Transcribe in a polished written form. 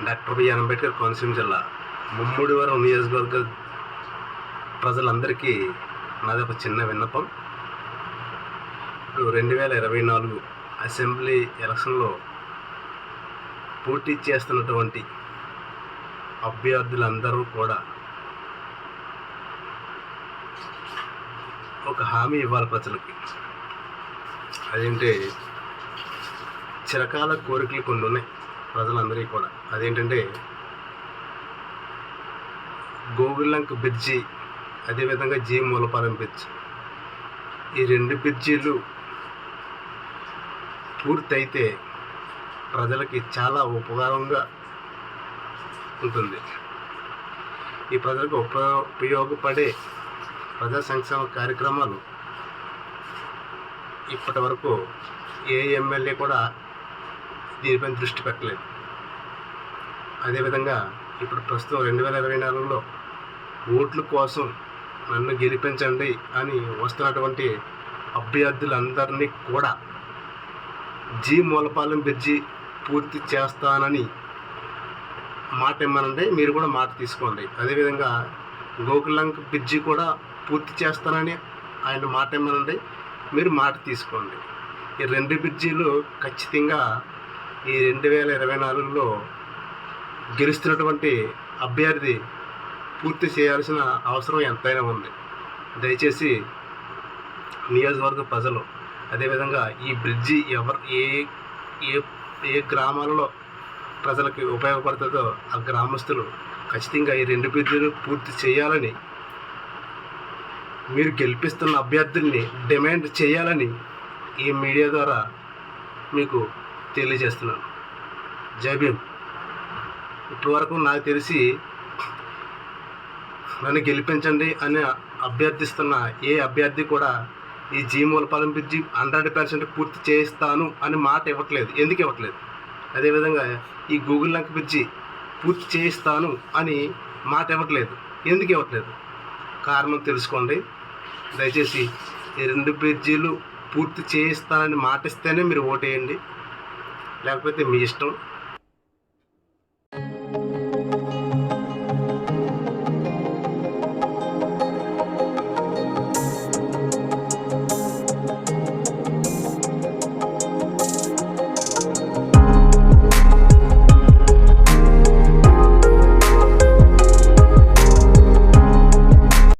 Doctor BR Ambedkar Konaseema జిల్లా ముమ్మడివరం నియోజకవర్గ ప్రజలందరికీ నాది ఒక చిన్న విన్నపం. 2024 అసెంబ్లీ ఎలక్షన్లో పోటీ చేస్తున్నటువంటి అభ్యర్థులందరూ కూడా ఒక హామీ ఇవ్వాలి ప్రజలకి. అదేంటే చిరకాల కోరికలు కొన్ని ఉన్నాయి ప్రజలందరికీ కూడా. అదేంటంటే గోగుల్లంక బ్రిడ్జి, అదేవిధంగా జీ మూలపాలెం బ్రిడ్జ్, ఈ 2 బ్రిడ్జీలు పూర్తయితే ప్రజలకి చాలా ఉపకారంగా ఉంటుంది. ఈ ప్రజలకు ఉపయోగపడే ప్రజా సంక్షేమ కార్యక్రమాలు ఇప్పటి వరకు ఏ ఎమ్మెల్యే కూడా దీనిపైన దృష్టి పెట్టలేదు. అదేవిధంగా ఇప్పుడు ప్రస్తుతం 2024లో ఓట్ల కోసం నన్ను గెలిపించండి అని వస్తున్నటువంటి అభ్యర్థులందరినీ కూడా జీ మూలపాలెం బ్రిడ్జి పూర్తి చేస్తానని మాట ఇమ్మనండి. మీరు కూడా మాట తీసుకోండి. అదేవిధంగా గోకులంక బ్రిడ్జి కూడా పూర్తి చేస్తానని ఆయన మాట ఇమ్మనండి, మీరు మాట తీసుకోండి. ఈ 2 బ్రిడ్జీలు ఖచ్చితంగా ఈ 2024లో గెలుస్తున్నటువంటి అభ్యర్థి పూర్తి చేయాల్సిన అవసరం ఎంతైనా ఉంది. దయచేసి నియోజకవర్గ ప్రజలు, అదేవిధంగా ఈ బ్రిడ్జి ఏ గ్రామాలలో ప్రజలకి ఉపయోగపడుతుందో ఆ గ్రామస్తులు ఖచ్చితంగా ఈ 2 బ్రిడ్జీలు పూర్తి చేయాలని, మీరు గెలిపిస్తున్న అభ్యర్థుల్ని డిమాండ్ చేయాలని ఈ మీడియా ద్వారా మీకు తెలియజేస్తున్నాను. జై భీమ్. ఇప్పటివరకు నాకు తెలిసి నన్ను గెలిపించండి అని అభ్యర్థిస్తున్న ఏ అభ్యర్థి కూడా ఈ జీ మూలపాలెం బ్రిడ్జి 100% పూర్తి చేయిస్తాను అని మాట ఇవ్వట్లేదు. ఎందుకు ఇవ్వట్లేదు? అదేవిధంగా ఈ గోగుల్లంక బ్రిడ్జి పూర్తి చేయిస్తాను అని మాట ఇవ్వట్లేదు. ఎందుకు ఇవ్వట్లేదు? కారణం తెలుసుకోండి. దయచేసి ఈ 2 బ్రిడ్జీలు పూర్తి చేయిస్తానని మాట ఇస్తేనే మీరు ఓటేయండి, లేకపోతే మీ ఇష్టం.